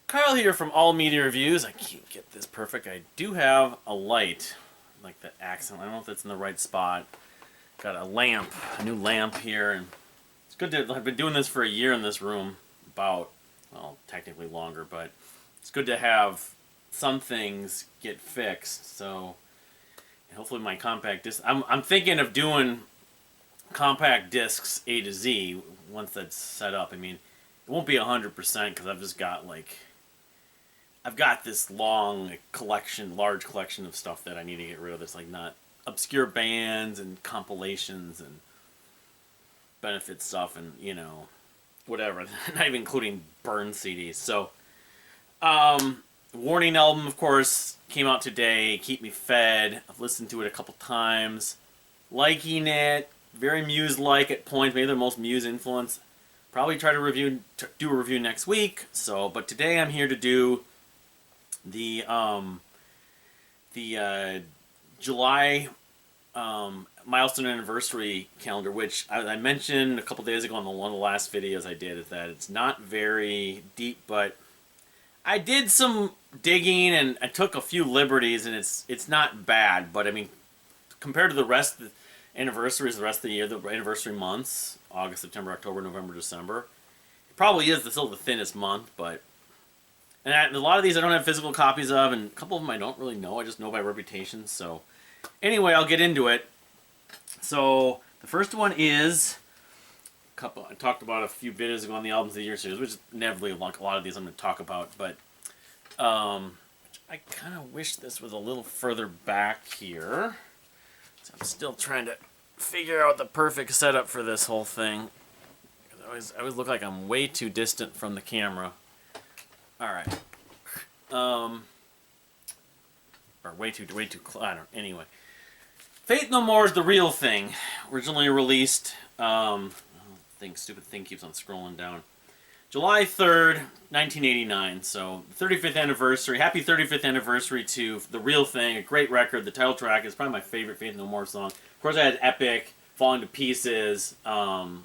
Kyle here from All Media Reviews. I can't get this perfect. I do have a light, like the accent. I don't know if that's in the right spot. Got a lamp, a new lamp here, and it's good to. I've been doing this for a year in this room, about, well, technically longer, but it's good to have some things get fixed. So hopefully my compact disc. I'm thinking of doing compact discs A to Z once that's set up. I mean, it won't be 100% because I've just got I've got this long collection, large collection of stuff that I need to get rid of. That's like not obscure bands and compilations and benefit stuff and whatever. Not even including burn CDs. So, Warning album, of course, came out today. Keep Me Fed. I've listened to it a couple times, liking it. Very Muse-like at points. Maybe the most Muse influence. Probably try to do a review next week. So, but today I'm here to do the July Milestone Anniversary calendar, which I mentioned a couple days ago in one of the last videos I did, is that it's not very deep, but I did some digging and I took a few liberties, and it's not bad. But I mean, compared to the rest of the anniversaries, the rest of the year, the anniversary months, August, September, October, November, December, it probably is still the thinnest month, but. And a lot of these I don't have physical copies of, and a couple of them I don't really know. I just know by reputation. So, anyway, I'll get into it. So, the first one is a couple. I talked about a few videos ago on the Albums of the Year series, which is inevitably like a lot of these I'm going to talk about. But I kind of wish this was a little further back here. So I'm still trying to figure out the perfect setup for this whole thing. I always look like I'm way too distant from the camera. All right. Or way too. I don't. Anyway, Faith No More is the real thing. Originally released. Stupid thing keeps on scrolling down. July 3rd, 1989. So 35th anniversary. Happy 35th anniversary to The Real Thing. A great record. The title track is probably my favorite Faith No More song. Of course, I had Epic, Falling to Pieces, Zombie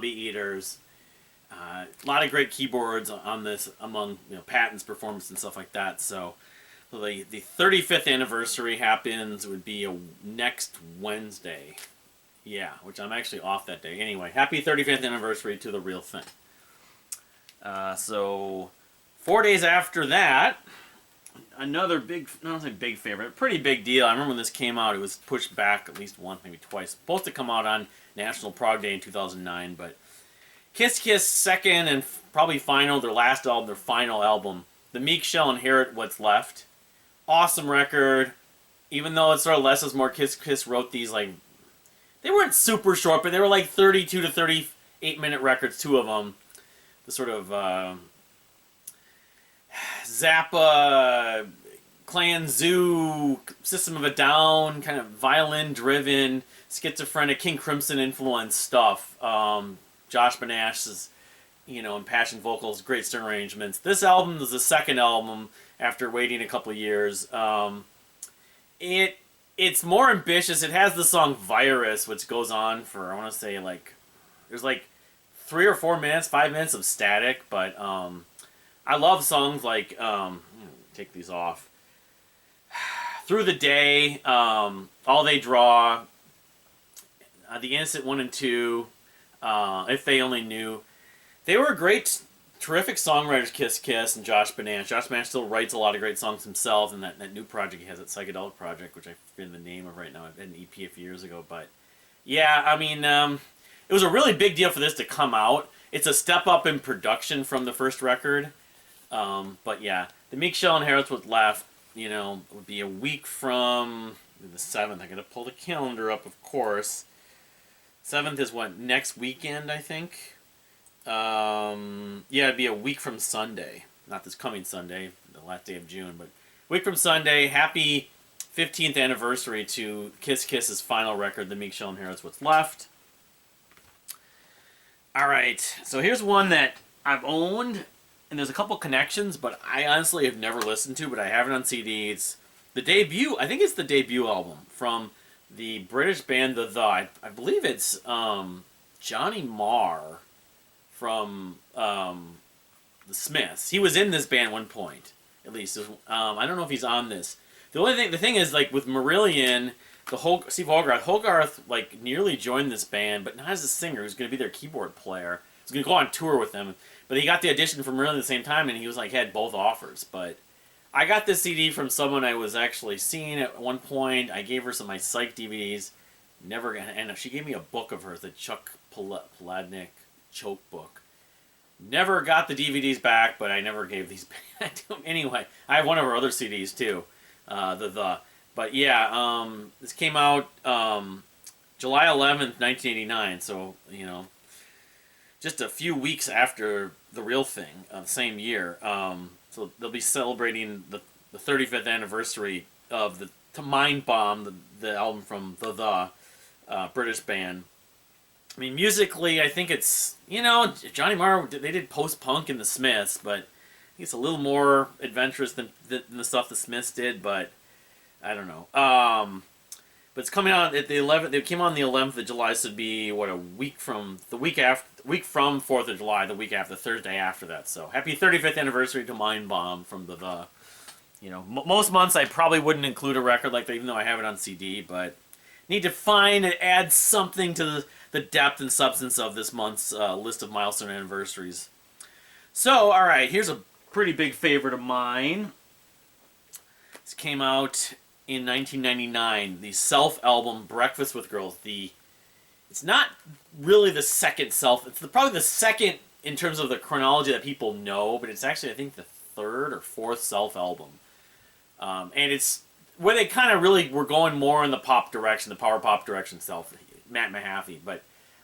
Eaters. A lot of great keyboards on this, among Patton's performance and stuff like that. So the 35th anniversary happens, would be next Wednesday. Yeah, which I'm actually off that day. Anyway, happy 35th anniversary to The Real Thing. So 4 days after that, another big, I don't say big favorite, pretty big deal. I remember when this came out, it was pushed back at least once, maybe twice. Supposed to come out on National Prog Day in 2009, but Kiss Kiss second and probably final, their last album, their final album. The Meek shall inherit what's left. Awesome record. Even though it's sort of less is more, Kiss Kiss wrote these, they weren't super short, but they were like 32 to 38 minute records, two of them. The sort of Zappa, Clan Zoo, System of a Down, kind of violin-driven, schizophrenic, King Crimson influence stuff. Josh Banash's, impassioned vocals, great string arrangements. This album is the second album after waiting a couple years. It's more ambitious. It has the song Virus, which goes on for, I want to say, there's 3 or 4 minutes, 5 minutes of static, but I love songs like, take these off, Through the Day, All They Draw, The Innocent 1 and 2, If They Only Knew. They were great, terrific songwriters, Kiss Kiss and Josh Banash. Josh Banash still writes a lot of great songs himself, and that new project he has, that Psychedelic Project, which I forget the name of right now. I had an EP a few years ago, but yeah, I mean, it was a really big deal for this to come out. It's a step up in production from the first record, but yeah, the Meek shall inherit what's left. Would be a week from the 7th. I'm gonna pull the calendar up, of course. 7th is what, next weekend, I think? Yeah, it'd be a week from Sunday. Not this coming Sunday, the last day of June, but week from Sunday. Happy 15th anniversary to Kiss Kiss's final record, The Meek shall inherit what's left. Alright, so here's one that I've owned, and there's a couple connections, but I honestly have never listened to, but I have it on CD. It's the debut, I think it's the debut album from the British band The. I believe it's Johnny Marr from the Smiths. He was in this band at one point, at least. I don't know if he's on this. The thing is, like with Marillion, Steve Hogarth like nearly joined this band, but not as a singer. He was going to be their keyboard player. He was going to go on tour with them, but he got the audition from Marillion at the same time, and he was like had both offers. But I got this CD from someone I was actually seeing at one point. I gave her some of my Psych DVDs. And she gave me a book of hers, the Chuck Palahniuk Choke book. Never got the DVDs back, but I never gave these back to him. Anyway, I have one of her other CDs too. But yeah, this came out July 11th, 1989. So, you know, just a few weeks after The Real Thing, the same year. So they'll be celebrating the 35th anniversary of the Mind Bomb, the album from the British band. I mean, musically, I think it's, you know, Johnny Marr, they did post-punk in the Smiths, but it's a little more adventurous than the stuff the Smiths did, but I don't know. But it's coming out at the 11th. It came on the 11th of July, so it'd be what, a week from 4th of July, the week after, Thursday after that. So happy 35th anniversary to Mind Bomb from the. You know, most months I probably wouldn't include a record like that, even though I have it on CD. But need to find and add something to the depth and substance of this month's list of milestone anniversaries. So, all right, here's a pretty big favorite of mine. This came out in 1999, the Self album Breakfast with Girls. It's not really the second Self. It's probably the second in terms of the chronology that people know, but it's actually, I think, the third or fourth Self album. And it's where they kind of really were going more in the pop direction, the power pop direction, Self, Matt Mahaffey. But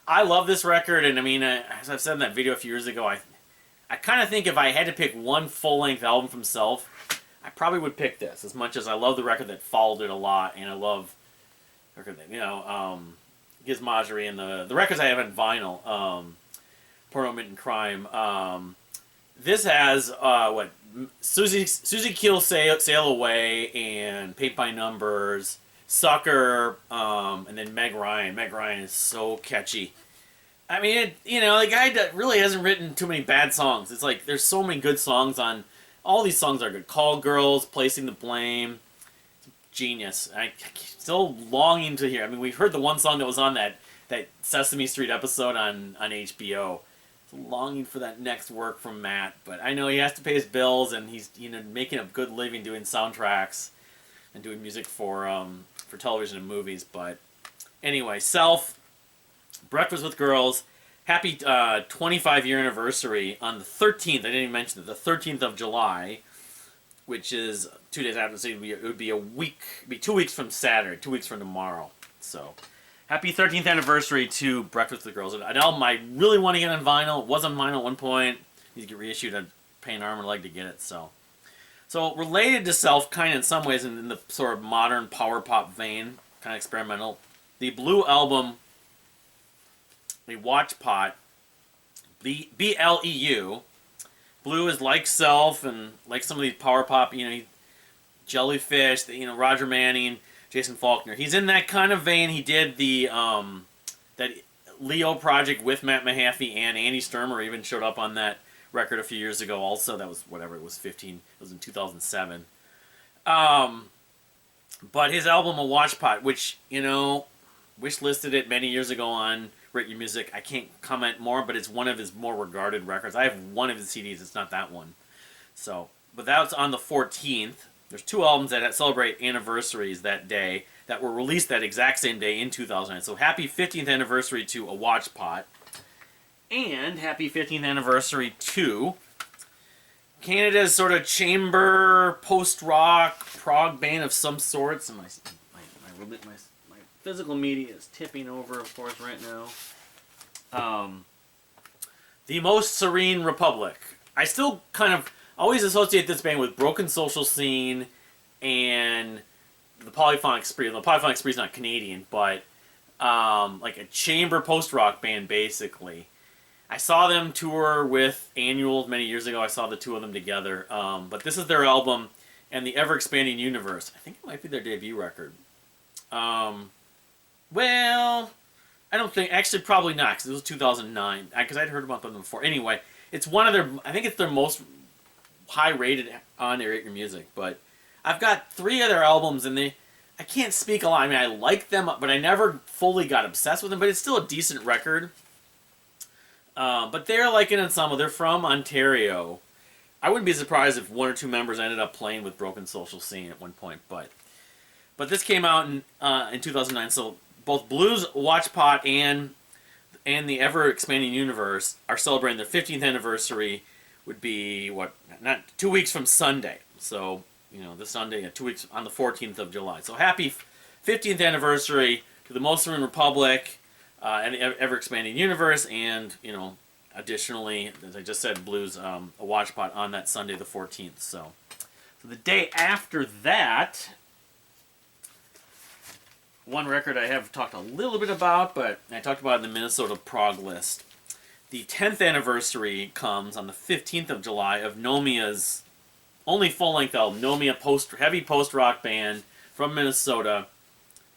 I love this record, and I mean, as I've said in that video a few years ago, I kind of think if I had to pick one full-length album from Self, I probably would pick this, as much as I love the record that followed it a lot, and I love the record that, you know, Gizmogery and the records I have on vinyl, Porno, Mint, and Crime. This has, Susie Kiel Sail Away and Paint by Numbers, Sucker, and then Meg Ryan. Meg Ryan is so catchy. I mean, the guy really hasn't written too many bad songs. It's like there's so many good songs on. All these songs are good. Call Girls, Placing the Blame, genius. I'm still longing to hear. I mean, we've heard the one song that was on that Sesame Street episode on HBO. Longing for that next work from Matt, but I know he has to pay his bills, and he's making a good living doing soundtracks and doing music for television and movies. But anyway, Self, Breakfast with Girls, happy 25-year anniversary on the 13th. I didn't even mention it. The 13th of July, which is 2 days after. So it would be a week, be 2 weeks from Saturday, 2 weeks from tomorrow. So. Happy 13th anniversary to Breakfast with the Girls. An album I really want to get on vinyl. It was on vinyl at one point. Needs to get reissued. I'd pay an arm and a leg to get it. So related to Self, kind of in some ways, in the sort of modern power pop vein, kind of experimental. The Blue album, a watch pot, BLEU. Blue is like Self and like some of these power pop, Jellyfish, Roger Manning, Jason Faulkner. He's in that kind of vein. He did the that Leo project with Matt Mahaffey, and Andy Sturmer even showed up on that record a few years ago also. That was, whatever, it was 15. It was in 2007. But his album, A Watchpot, which, wish listed it many years ago on Rate Your Music. I can't comment more, but it's one of his more regarded records. I have one of his CDs. It's not that one. So, but that's on the 14th. There's two albums that celebrate anniversaries that day that were released that exact same day in 2009. So happy 15th anniversary to A Watchpot. And happy 15th anniversary to Canada's sort of chamber, post-rock, prog band of some sorts. And my physical media is tipping over, of course, right now. The Most Serene Republic. I still kind of always associate this band with Broken Social Scene and the Polyphonic Spree. The Polyphonic Spree is not Canadian, but like a chamber post-rock band, basically. I saw them tour with Annual many years ago. I saw the two of them together. But this is their album, and the Ever-Expanding Universe. I think it might be their debut record. Well, I don't think... Actually, probably not, because it was 2009. Because I'd heard about them before. Anyway, It's one of their. I think it's their most high rated on Rate Your Music. But I've got 3 of their albums, and I can't speak a lot. I mean, I like them, but I never fully got obsessed with them. But it's still a decent record. But they're like an ensemble. They're from Ontario. I wouldn't be surprised if 1 or 2 members ended up playing with Broken Social Scene at one point. But this came out in 2009. So both Blues Watchpot and the Ever Expanding Universe are celebrating their 15th anniversary. Would be not 2 weeks from Sunday. So this Sunday, 2 weeks on the 14th of July. So happy 15th anniversary to the Muslim Republic. And the ever-expanding universe, and, additionally, as I just said, Blues, a watchpot on that Sunday the 14th. So the day after that, one record I have talked a little bit about, but I talked about in the Minnesota prog list. The 10th anniversary comes on the 15th of July of Nomia's only full-length album, Nomia, heavy post-rock band from Minnesota.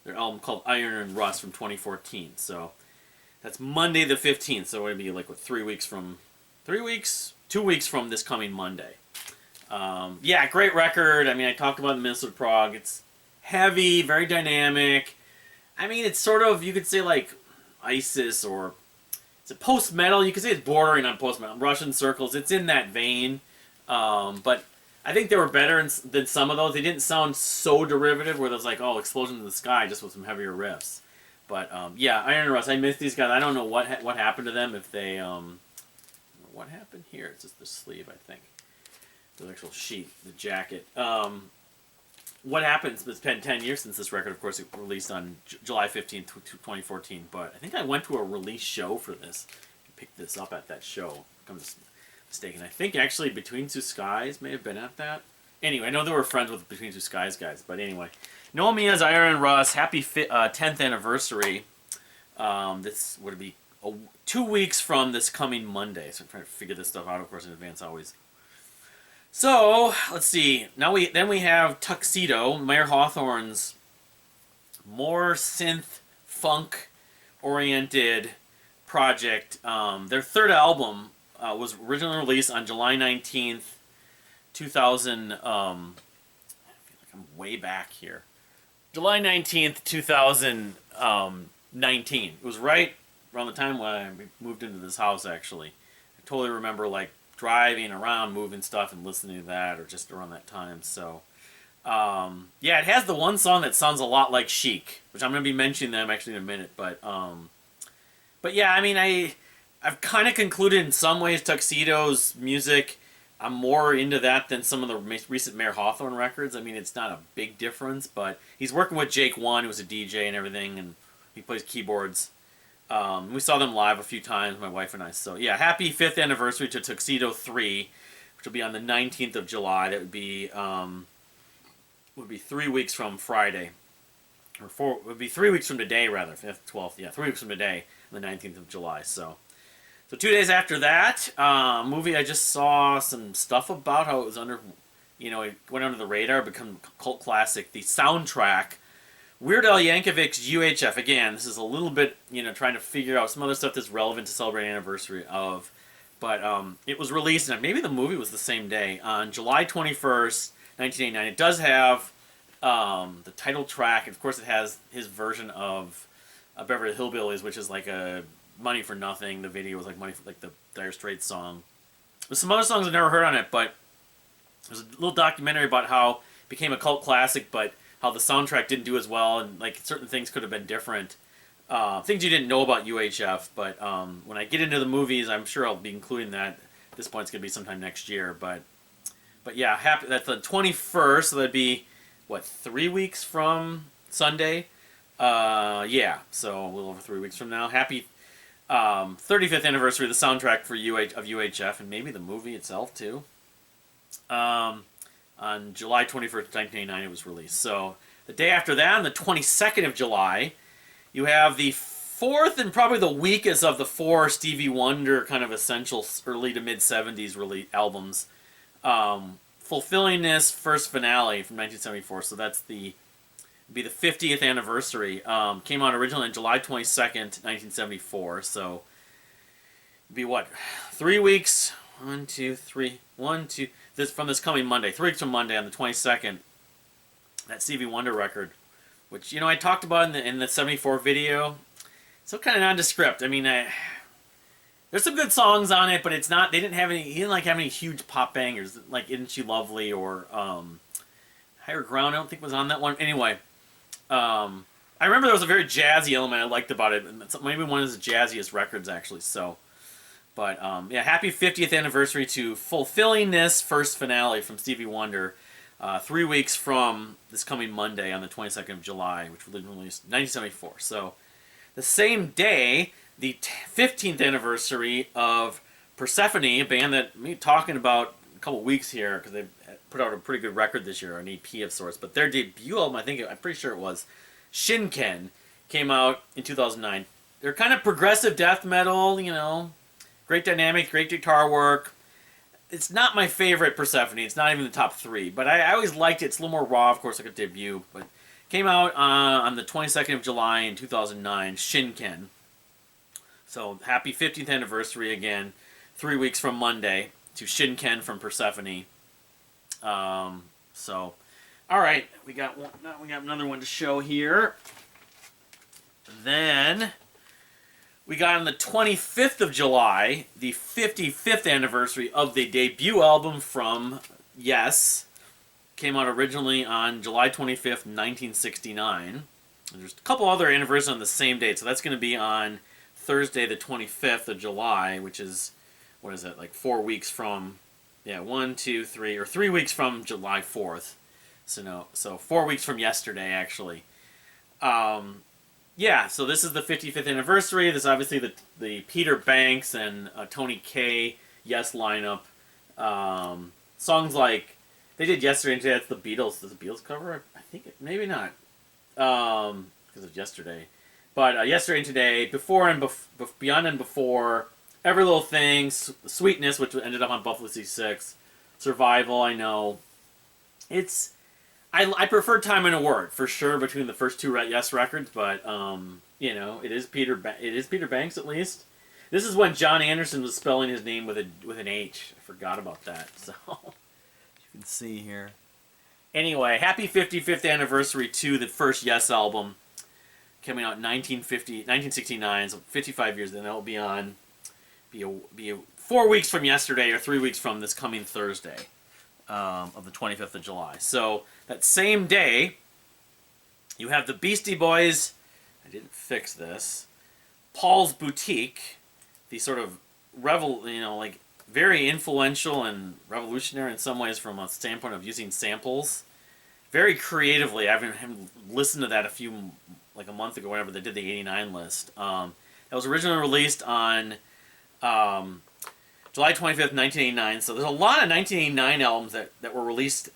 Their album called Iron and Rust from 2014. So that's Monday the 15th. So it'd be like 3 weeks from 2 weeks from this coming Monday. Yeah, great record. I mean, I talked about the Minnesota prog. It's heavy, very dynamic. I mean, it's sort of, you could say like ISIS, or it's a post-metal. You could say it's bordering on post-metal. Russian Circles. It's in that vein. But I think they were better than some of those. They didn't sound so derivative where there's like, oh, Explosion in the Sky, just with some heavier riffs. But, yeah, Iron and Rust, I miss these guys. I don't know what happened to them, if they, what happened here? It's just the sleeve, I think. The actual sheet, the jacket. What happened? It's been 10 years since this record, of course, it released on July 15th, 2014. But I think I went to a release show for this. I picked this up at that show. I'm just mistaken. I think actually Between Two Skies may have been at that. Anyway, I know they were friends with Between Two Skies guys, but anyway. Nomia's Iron and Rust, happy 10th anniversary. This would be 2 weeks from this coming Monday. So I'm trying to figure this stuff out, of course, in advance always. So, let's see. Then we have Tuxedo, Mayer Hawthorne's more synth funk oriented project. Their 3rd album was originally released on July 19th, 2000. I feel like I'm way back here. July 19th, 2019. It was right around the time when I moved into this house, actually. I totally remember, like, driving around, moving stuff, and listening to that, or just around that time. So, yeah, it has the one song that sounds a lot like Chic, which I'm going to be mentioning them actually in a minute. But yeah, I mean, I've kind of concluded in some ways Tuxedo's music, I'm more into that than some of the recent Mayer Hawthorne records. I mean, it's not a big difference, but he's working with Jake One, who's a DJ and everything, and he plays keyboards. We saw them live a few times, my wife and I. So, yeah, happy 5th anniversary to Tuxedo III, which will be on the 19th of July. That would be 3 weeks from Friday. It would be 3 weeks from today, rather. 5th, 12th. Yeah, 3 weeks from today, on the 19th of July. So 2 days after that, movie I just saw some stuff about how it was it went under the radar, become a cult classic. The soundtrack, Weird Al Yankovic's UHF. Again, this is a little bit, trying to figure out some other stuff that's relevant to celebrate anniversary of. But it was released, and maybe the movie was the same day, on July 21st, 1989. It does have the title track. Of course, it has his version of Beverly Hillbillies, which is like a Money for Nothing. The video was like Money for, like the Dire Straits song. There's some other songs I've never heard on it, but there's a little documentary about how it became a cult classic, but how the soundtrack didn't do as well, and like certain things could have been different. Things you didn't know about UHF, but when I get into the movies, I'm sure I'll be including that. At this point, it's gonna be sometime next year, but yeah, that's the 21st. So that'd be 3 weeks from Sunday. Yeah, so a little over 3 weeks from now. Happy 35th anniversary of the soundtrack for UHF, and maybe the movie itself too. On July 21st, 1989, it was released. So the day after that, on the 22nd of July, you have the 4th and probably the weakest of the 4 Stevie Wonder kind of essential early to mid 70s albums. Fulfillingness First Finale from 1974. So that's be the 50th anniversary. Came out originally on July 22nd, 1974. So it'd be 3 weeks, 1, 2, 3. 1, 2. This from this coming Monday. 3 weeks from Monday on the 22nd. That Stevie Wonder record, which I talked about in the '74 video. So kind of nondescript. I mean, there's some good songs on it, but it's not. They didn't have any. He didn't have any huge pop bangers like "Isn't She Lovely" or "Higher Ground." I don't think was on that one. Anyway, I remember there was a very jazzy element I liked about it, and it's maybe one of his jazziest records actually. So. But, yeah, happy 50th anniversary to Fulfillingness first finale from Stevie Wonder. 3 weeks from this coming Monday on the 22nd of July, which was released in 1974. So, the same day, the 15th anniversary of Persephone, a band that me talking about a couple weeks here, because they put out a pretty good record this year, an EP of sorts. But their debut album, I'm pretty sure it was, Shin-ken, came out in 2009. They're kind of progressive death metal, Great dynamic, great guitar work. It's not my favorite Persephone. It's not even the top 3. But I always liked it. It's a little more raw, of course, like a debut. But came out on the 22nd of July in 2009, Shin-ken. So happy 50th anniversary again. 3 weeks from Monday to Shin-ken from Persephone. So, all right. We got another one to show here. Then... we got on the 25th of July, the 55th anniversary of the debut album from Yes. Came out originally on July 25th, 1969. And there's a couple other anniversaries on the same date, so that's going to be on Thursday, the 25th of July, which is, 4 weeks from, 1, 2, 3, or 3 weeks from July 4th. So 4 weeks from yesterday, actually. Yeah, so this is the 55th anniversary. This is obviously the Peter Banks and Tony Kaye Yes lineup. Songs like they did Yesterday and Today. That's the Beatles. Does the Beatles cover it? I think maybe not, because of Yesterday. But Yesterday and Today, Before and Beyond and Before, Every Little Thing, Sweetness, which ended up on Buffalo C6, Survival. I know I prefer Time and a Word for sure between the first 2 Yes records, but it is Peter Banks at least. This is when John Anderson was spelling his name with an H. I forgot about that. So you can see here. Anyway, happy 55th anniversary to the first Yes album, coming out in 1969, so 55 years. Then that'll be on 4 weeks from yesterday or 3 weeks from this coming Thursday. Of the 25th of July. So that same day, you have the Beastie Boys. I didn't fix this. Paul's Boutique, the sort of very influential and revolutionary in some ways from a standpoint of using samples, very creatively. I've listened to that a month ago, whenever they did the '89 list. That was originally released on. July 25th, 1989. So there's a lot of 1989 albums that were released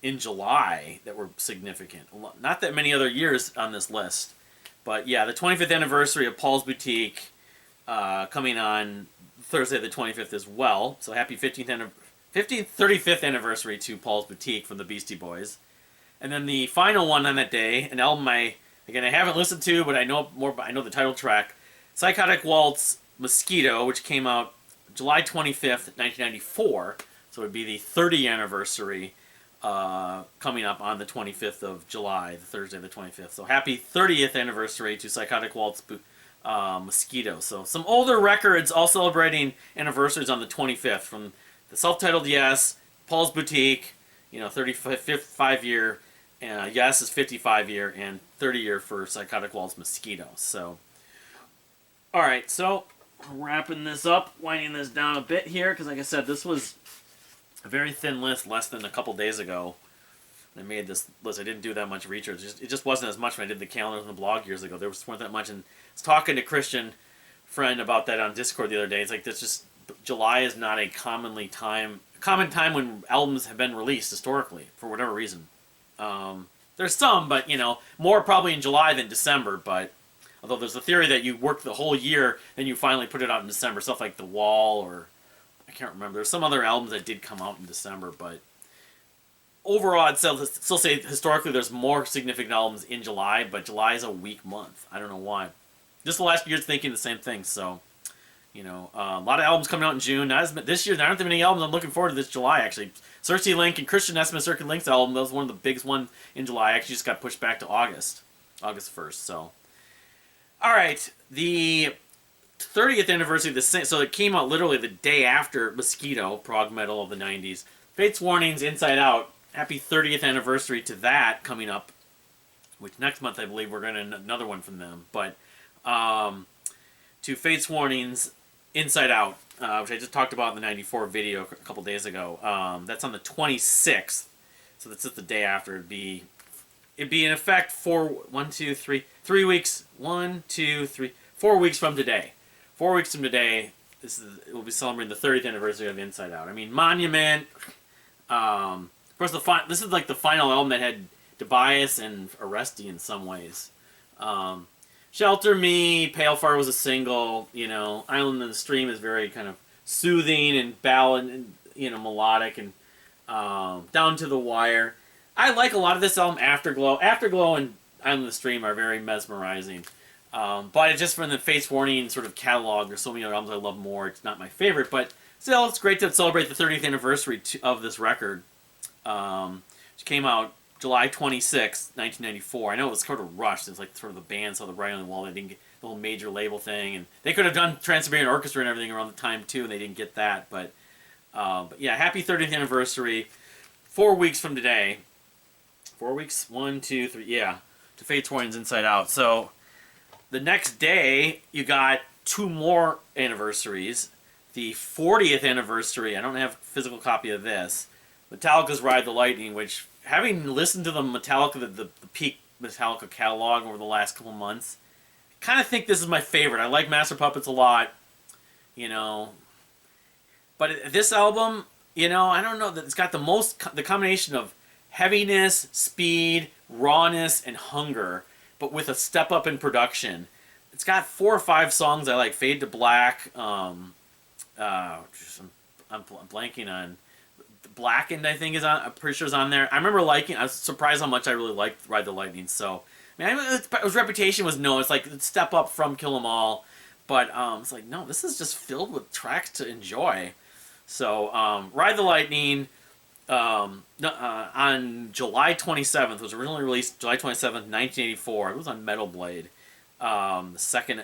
in July that were significant. Not that many other years on this list. But yeah, the 25th anniversary of Paul's Boutique coming on Thursday the 25th as well. So happy 35th anniversary to Paul's Boutique from the Beastie Boys. And then the final one on that day, an album I haven't listened to, but I know the title track, Psychotic Waltz, Mosquito, which came out July 25th, 1994, so it would be the 30th anniversary coming up on the 25th of July, the Thursday the 25th. So happy 30th anniversary to Psychotic Waltz, Mosquito. So some older records all celebrating anniversaries on the 25th, from the self-titled Yes, Paul's Boutique, 35 year, Yes is 55 year, and 30 year for Psychotic Waltz, Mosquito. So, all right, so wrapping this up, winding this down a bit here, because like I said, this was a very thin list less than a couple days ago. I made this list. I didn't do that much research. It just wasn't as much when I did the calendar and the blog years ago. There weren't that much. And I was talking to a Christian friend about that on Discord the other day. It's like July is not a common time when albums have been released historically for whatever reason. There's some, but more probably in July than December. But although there's a theory that you work the whole year, then you finally put it out in December. Stuff like The Wall, or I can't remember. There's some other albums that did come out in December, but overall, I'd still say historically there's more significant albums in July, but July is a weak month. I don't know why. Just the last year's thinking the same thing. So A lot of albums coming out in June. This year, there aren't that many albums. I'm looking forward to this July, actually. Cersei Link and Christian Esmond Circuit Link's album, that was one of the biggest ones in July. Actually just got pushed back to August 1st. So, all right, the 30th anniversary of the so it came out literally the day after Mosquito, prog metal of the 90s. Fates Warning's Inside Out. Happy 30th anniversary to that coming up, which next month I believe we're going to another one from them. But to Fates Warning's Inside Out, which I just talked about in the 94 video a couple days ago. That's on the 26th, so that's just the day after. It'd be in effect 3 weeks. 4 weeks from today. 4 weeks from today, we'll be celebrating the 30th anniversary of Inside Out. I mean, Monument. Of course, this is like the final album that had Tobias and Arresti in some ways. Shelter Me, Pale Fire was a single. Island in the Stream is very kind of soothing and ballad and melodic, and Down to the Wire. I like a lot of this album. Afterglow and Island in the Stream are very mesmerizing. But it's just from the Fates Warning sort of catalog. There's so many other albums I love more. It's not my favorite, but still, it's great to celebrate the 30th anniversary of this record, which came out July 26, 1994. I know it was sort of rushed. It was like sort of the band saw the writing on the wall. They didn't get the whole major label thing, and they could have done Trans-Siberian Orchestra and everything around the time too, and they didn't get that. But yeah, happy 30th anniversary. 4 weeks from today. 4 weeks? 1, 2, 3. Yeah, to Fates Warning's Inside Out. So the next day, you got 2 more anniversaries. The 40th anniversary. I don't have a physical copy of this. Metallica's Ride the Lightning, which, having listened to the peak Metallica catalog over the last couple months, I kind of think this is my favorite. I like Master Puppets a lot, but this album, I don't know, that it's got the combination of heaviness, speed, rawness, and hunger, but with a step up in production. It's got 4 or 5 songs I like. Fade to Black. I'm blanking on. Blackened, I think, is on. I'm pretty sure is on there. I remember liking. I was surprised how much I really liked Ride the Lightning. So, its reputation was known. It's like a step up from Kill 'Em All, but it's like, no, this is just filled with tracks to enjoy. So, Ride the Lightning on July 27th, was originally released July 27th, 1984. It was on Metal Blade, the second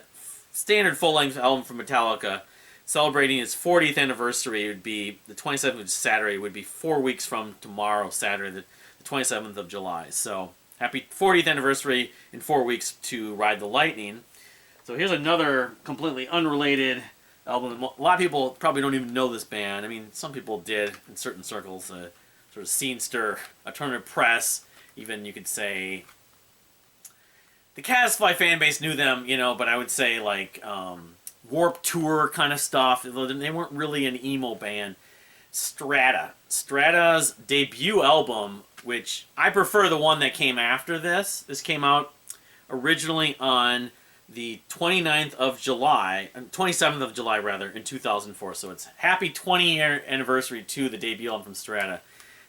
standard full-length album from Metallica. Celebrating its 40th anniversary, would be the 27th of Saturday, would be 4 weeks from tomorrow, Saturday, the 27th of July. So, happy 40th anniversary in 4 weeks to Ride the Lightning. So here's another completely unrelated album. A lot of people probably don't even know this band. I mean, some people did in certain circles. Sort of scene stir, alternative press, even you could say. The Caddisfly fan base knew them, but I would say like Warped Tour kind of stuff. They weren't really an emo band. Strata's debut album, which I prefer the one that came after this. This came out originally on the 27th of July, rather, in 2004. So it's happy 20-year anniversary to the debut album from Strata.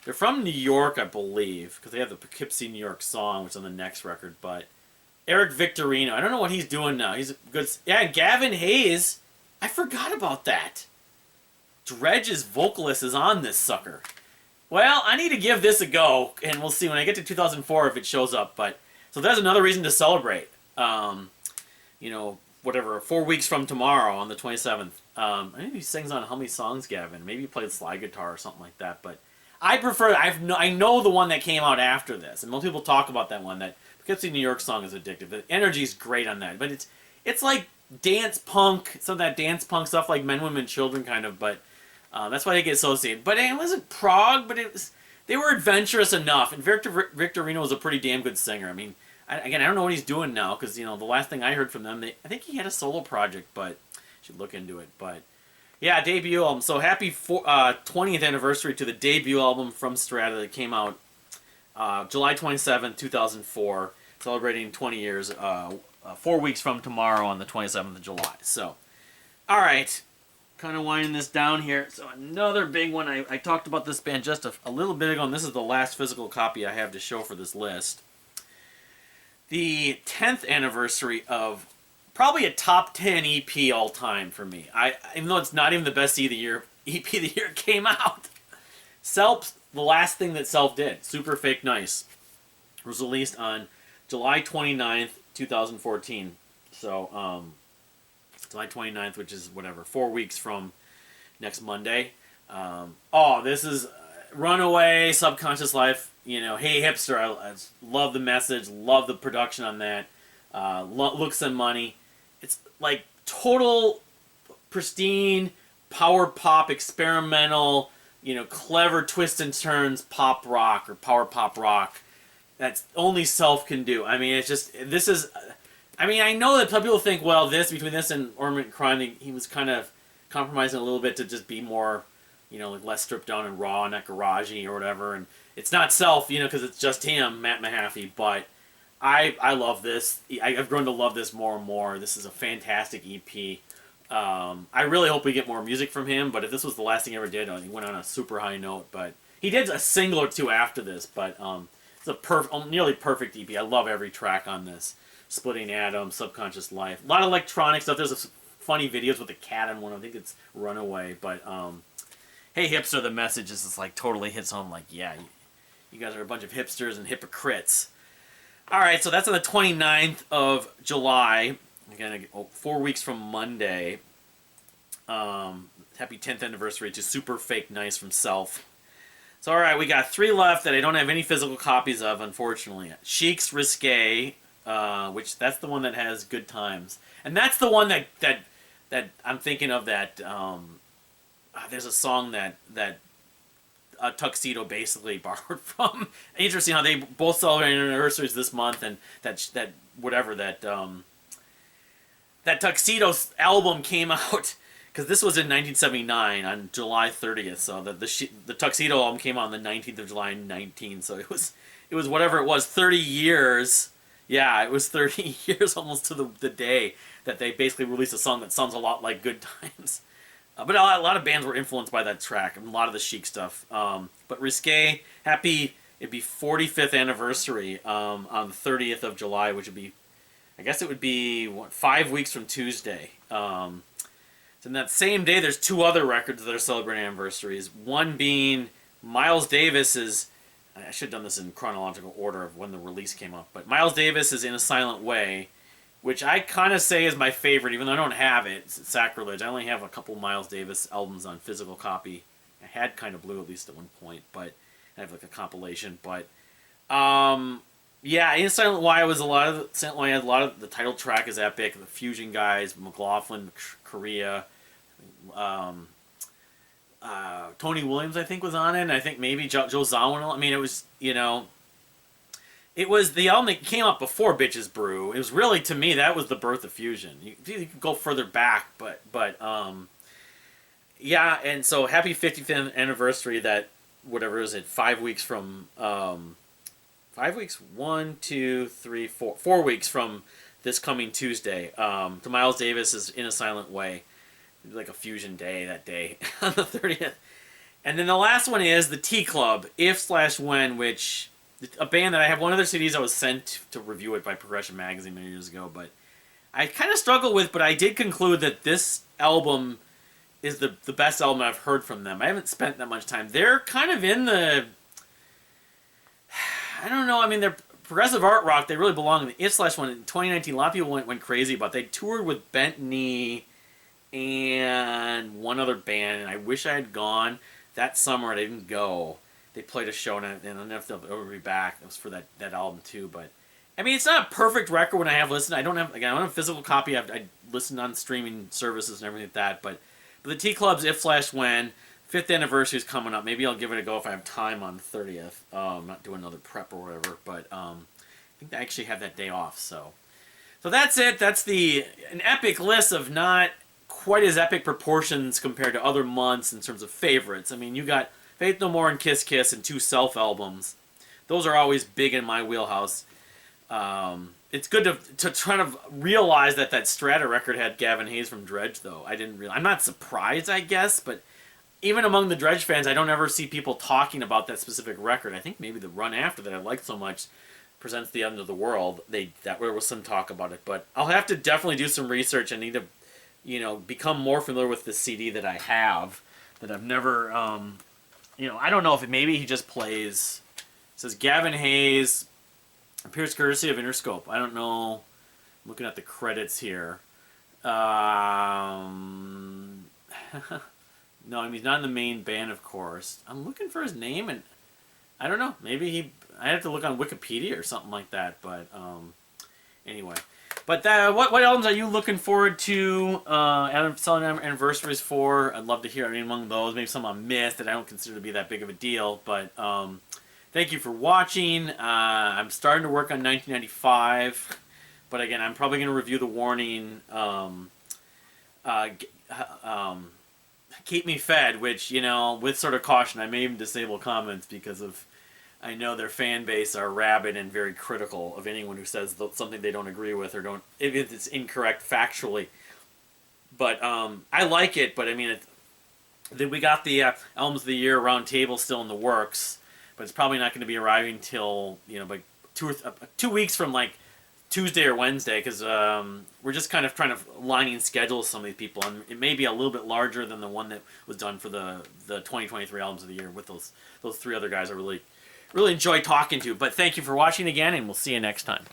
They're from New York, I believe, because they have the Poughkeepsie, New York song, which is on the next record, but Eric Victorino, I don't know what he's doing now. He's good. Yeah, Gavin Hayes. I forgot about that. Dredge's vocalist is on this sucker. Well, I need to give this a go, and we'll see when I get to 2004 if it shows up. But so that's another reason to celebrate. 4 weeks from tomorrow on the 27th. I think he sings on How Many Songs, Gavin? Maybe he played slide guitar or something like that. But I prefer. I know the one that came out after this, and most people talk about that one. That Poughkeepsie, New York song is addictive. The energy's great on that, but it's like dance punk, some of that dance punk stuff, like Men, Women, Children kind of. But that's why they get associated. But it wasn't prog, but they were adventurous enough. And Victorino was a pretty damn good singer. I mean, I don't know what he's doing now because the last thing I heard from them, I think he had a solo project, but should look into it. But yeah, debut album. So happy 20th anniversary to the debut album from Strata that came out July 27th, 2004, celebrating 20 years, 4 weeks from tomorrow on the 27th of July. So, all right, kind of winding this down here. So another big one. I talked about this band just a little bit ago, and this is the last physical copy I have to show for this list. The 10th anniversary of probably a top 10 EP all time for me. Even though it's not even the best EP of the year came out. Self, the last thing that Self did, Super Fake Nice, was released on July 29th, 2014. So, July 29th, which is whatever, 4 weeks from next Monday. This is Runaway, Subconscious Life. Hey Hipster, I love the message, love the production on that. Looks and Money. It's like total pristine power pop, experimental, clever twists and turns pop rock or power pop rock. That's only Self can do. I mean, I know that some people think, well, between this and Ornament Crime, he was kind of compromising a little bit to just be more, like less stripped down and raw and not garagey or whatever. And it's not Self, because it's just him, Matt Mahaffey. But I love this. I've grown to love this more and more. This is a fantastic EP. I really hope we get more music from him, but if this was the last thing he ever did, he went on a super high note. But he did a single or two after this, but it's a nearly perfect EP. I love every track on this. Splitting Atom, Subconscious Life. A lot of electronic stuff. There's funny videos with a cat in one. I think it's Runaway. But, Hey Hipster, the message is just like totally hits home. Like, yeah, you guys are a bunch of hipsters and hypocrites. Alright, so that's on the 29th of July. Again, 4 weeks from Monday. Happy 10th anniversary to Super Fake Nice from Self. So, alright, we got 3 left that I don't have any physical copies of, unfortunately. Chic's Risque, which that's the one that has Good Times. And that's the one that I'm thinking of that, there's a song that Tuxedo basically borrowed from. Interesting how they both celebrate anniversaries this month, and that Tuxedo album came out because this was in 1979 on July 30th. So the Tuxedo album came out on the 19th of July 19. So it was whatever it was, 30 years. Yeah, it was 30 years almost to the day that they basically released a song that sounds a lot like Good Times. But a lot of bands were influenced by that track, and a lot of the Chic stuff. But Risque, it'd be 45th anniversary on the 30th of July, which would be, I guess it would be, 5 weeks from Tuesday. So in that same day, there's 2 other records that are celebrating anniversaries. One being Miles Davis's, I should have done this in chronological order of when the release came up, but Miles Davis is In a Silent Way, which I kind of say is my favorite, even though I don't have it. It's sacrilege. I only have a couple Miles Davis albums on physical copy. I had Kind of Blue at least at one point, but I have like a compilation. But yeah, In Silent Way was a lot of the title track is epic. The Fusion guys, McLaughlin, Korea, Tony Williams, I think, was on it. And I think maybe Joe Zawinul. I mean, it was It was the album that came out before Bitches Brew. It was really, to me, that was the birth of Fusion. You could go further back, but yeah, and so happy 50th anniversary. That whatever is it? 5 weeks from 5 weeks, 1, 2, 3, 4, 4 weeks from this coming Tuesday. To Miles Davis's In a Silent Way, like a Fusion day that day on the 30th. And then the last one is the T Club, If/When, which a band that I have one of their CDs I was sent to review it by Progression Magazine many years ago, but I kind of struggle with, but I did conclude that this album is the best album I've heard from them. I haven't spent that much time. They're kind of in the, I don't know, I mean, they're progressive art rock. They really belong in the If/When. In 2019, a lot of people went crazy about it. They toured with Bent Knee and one other band, and I wish I had gone. That summer I didn't go. They played a show, and I don't know if they'll ever be back. It was for that album too, but I mean, it's not a perfect record when I have listened. I don't have a physical copy. I listened on streaming services and everything like that. But the T Club's If/When 5th anniversary is coming up. Maybe I'll give it a go if I have time on the 30th. I'm not doing another prep or whatever, but I think I actually have that day off. So that's it. That's an epic list of not quite as epic proportions compared to other months in terms of favorites. I mean, you got Faith No More and Kiss Kiss and 2 Self albums. Those are always big in my wheelhouse. It's good to try to realize that Strata record had Gavin Hayes from Dredge, though. I'm not surprised, I guess, but even among the Dredge fans, I don't ever see people talking about that specific record. I think maybe the run after that I liked so much, presents the end of the world, there was some talk about it. But I'll have to definitely do some research. I need to, become more familiar with the CD that I have that I've never. I don't know if maybe he just plays. It says Gavin Hayes, appears courtesy of Interscope. I don't know. I'm looking at the credits here. No, I mean, he's not in the main band, of course. I'm looking for his name, and I don't know. Maybe I have to look on Wikipedia or something like that. But anyway, but what albums are you looking forward to? Selling Anniversaries for? I'd love to hear any among those. Maybe some I missed that I don't consider to be that big of a deal. But thank you for watching. I'm starting to work on 1995, but again, I'm probably going to review the Warning. Keep Me Fed, which, with sort of caution, I may even disable comments because I know their fan base are rabid and very critical of anyone who says something they don't agree with or if it's incorrect factually. But I like it, but I mean, we got the Albums of the Year round table still in the works, but it's probably not going to be arriving till, like 2 weeks from like Tuesday or Wednesday, because we're just kind of trying to aligning schedules with some of these people, and it may be a little bit larger than the one that was done for the 2023 Albums of the Year with those 3 other guys I really enjoy talking to. But thank you for watching again, and we'll see you next time.